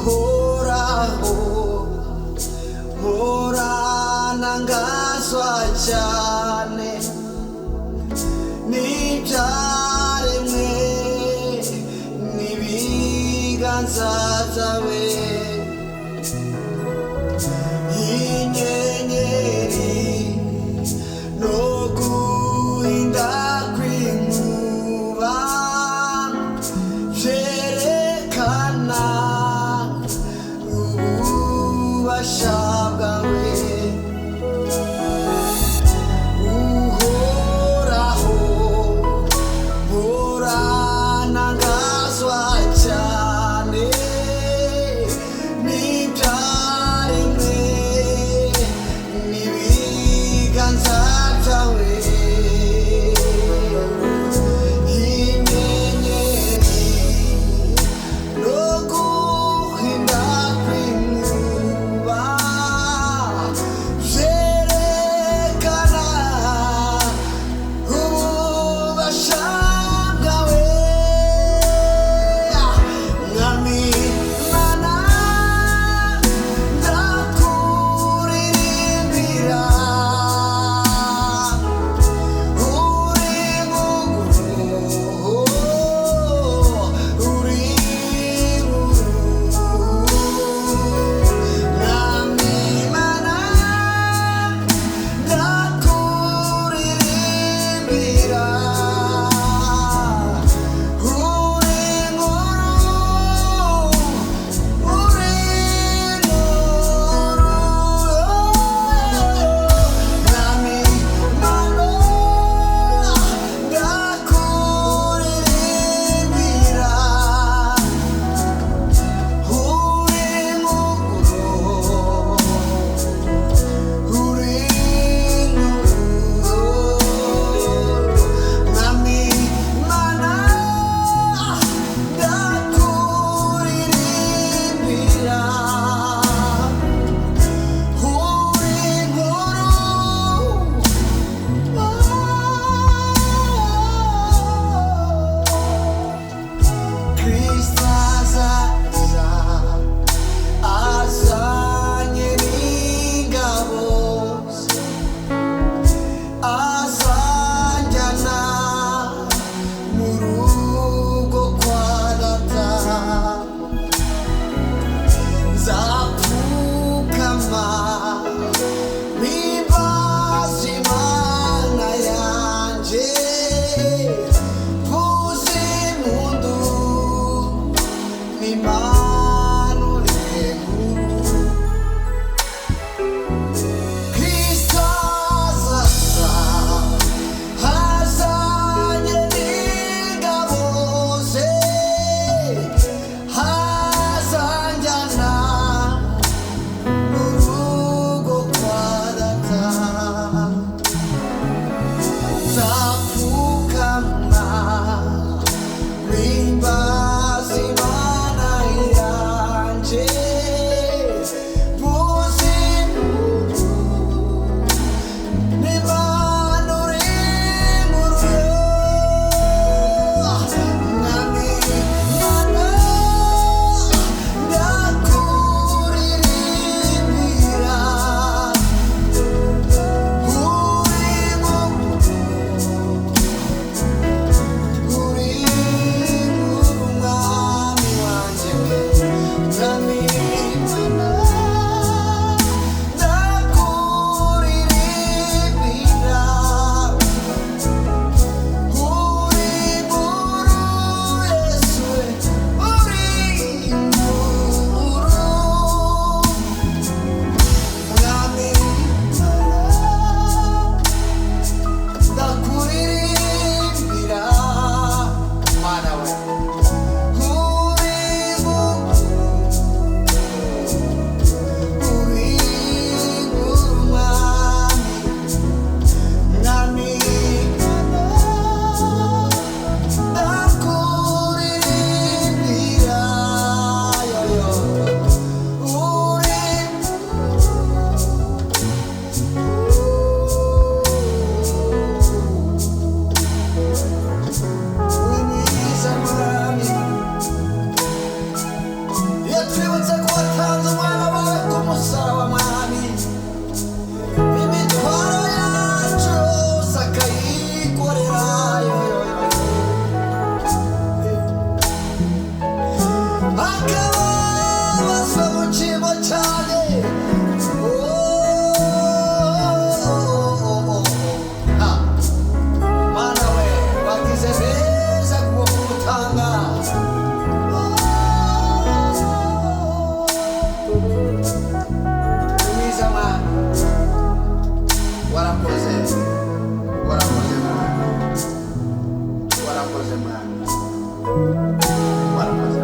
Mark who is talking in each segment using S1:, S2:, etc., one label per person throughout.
S1: Uhoraho, Mpora ntangazwa cyane n'ibyaremwe n'ibiganza byawe, inyenyeri no guhinda kw'inkuba byerekana ububasha bwawe. mwiza Mwami, warakoze Mwami, warakoze Mwami, warakoze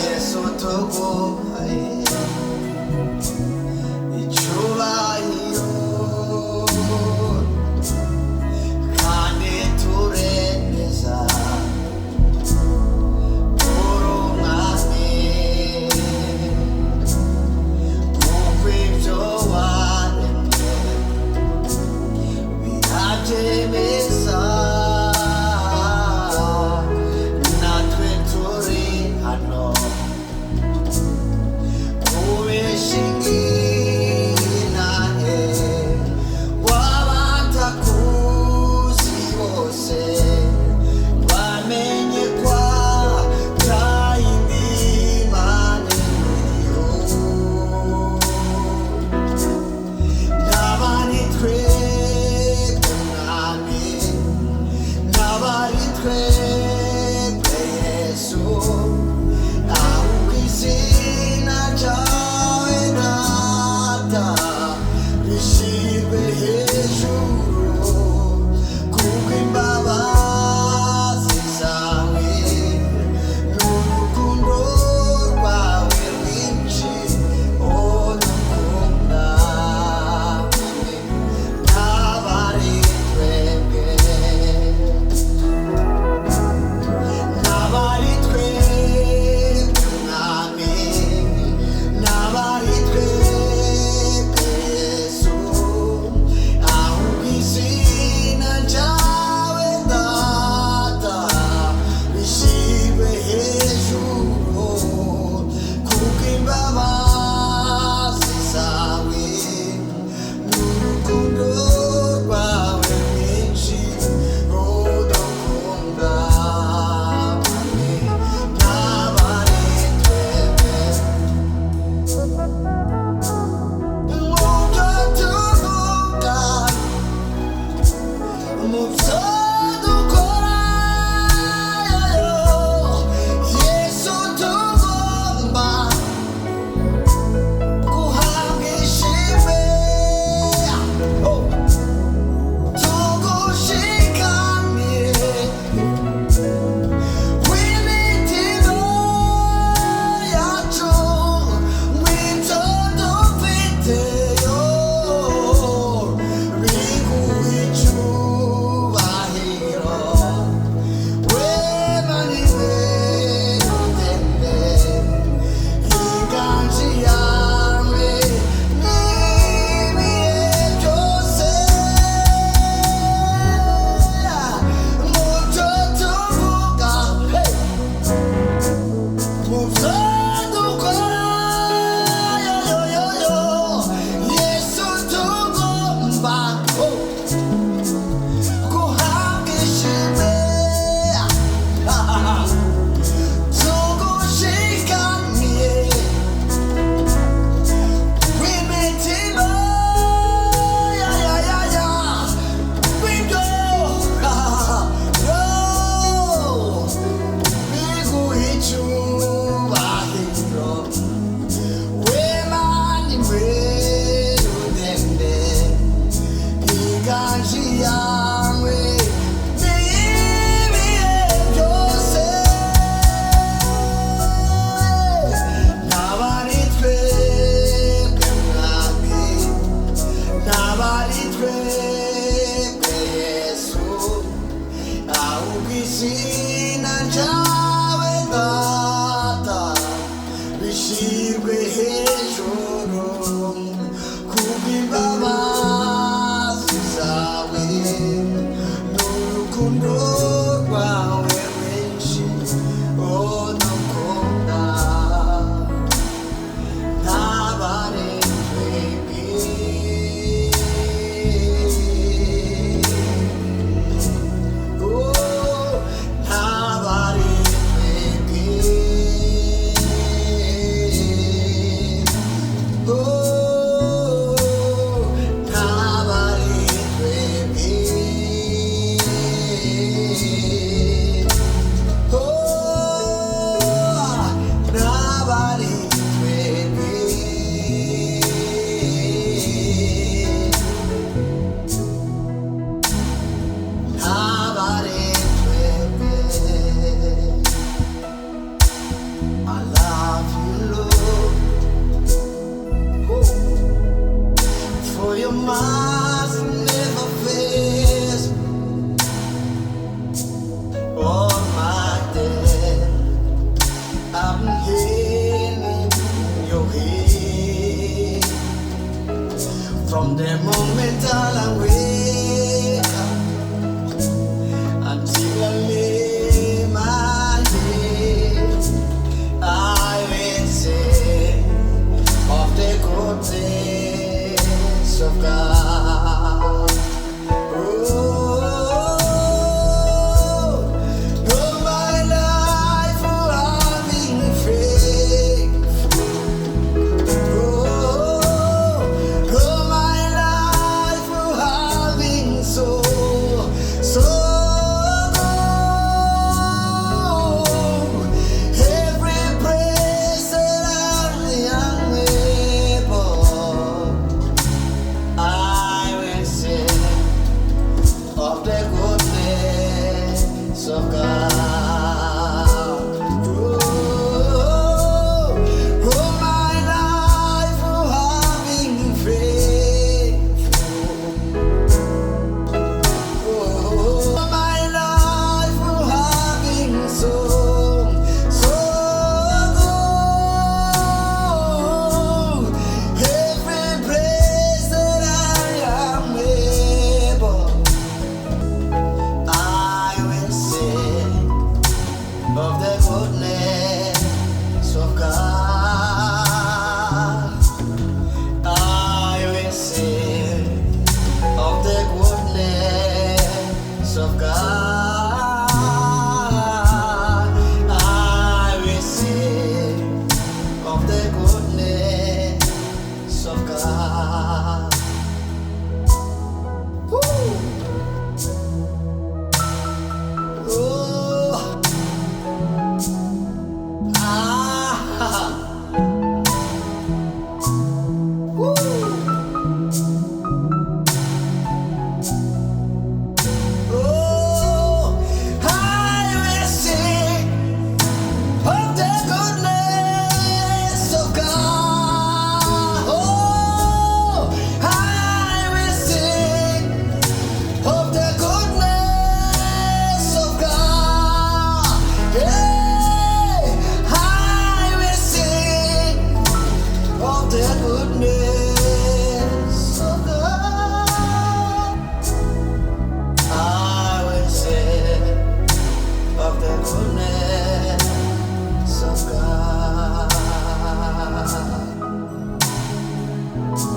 S1: Yesu tuguhaye icyubahiro kandi turemeza uri Umwami kuko ibyo waremye birabyemeza natwe turi hano kubishinginahe wabatakuzi bose bamenye kwa tayindi Imana iriho n'abari twebwe Mwami n'abari twebwe Yesu ahubwo izina ryawe Data rishyirwe hejuru kuko imbabazi zawe n'urukundo rwawe rwinshi udukunda n'abari twebwe n'abari twebwe Mwami n'abari twebwe Yesu ahubwo izina ryawe Data rishyirwe hejuru kuko imbabazi zawe n'urukundo rwawe rwinshi udukunda Mwami n'abari twebwe mubyo tuvuga mubyo dukora Yesu tugomba guhabwa ishimwe tugushikamire w'imitima yacu mw'ibyo dufiteyo biguha icyubahiro wema niwe rutende inganji yawe n'ibihe byose mubyo tuvuga mubyo dukora Yesu tugomba guhabwa ishimwe tugushikamiye w'imitima w'ibyo biguha icyubahiro wema niwe rutende inganji yawe n'ibihe byose n'abari twebwe Mwami n'abari twebwe Yesu ahubwo izina ryawe Data rishyirwe hejuru kubw'imbabazi zawe n'urukundo rwawe rwinshi udukunda n'abari twebwe n'abari From the moment I wake up until I lay my head, I will sing of the goodness of God. Oh, my life, oh, I've been faithful.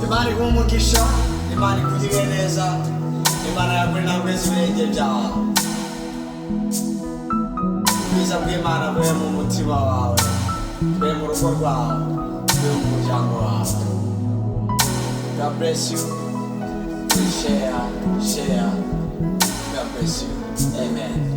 S1: Imana ikumugisha, Imana ikugirire neza, Imana yakure ntabwezi ibirenge byawe. Ubwiza bw'Imana bube mu mutima wawe, bube mu rugo rwawe, bube mu muryango wawe. God bless you. Share. God bless you. Amen.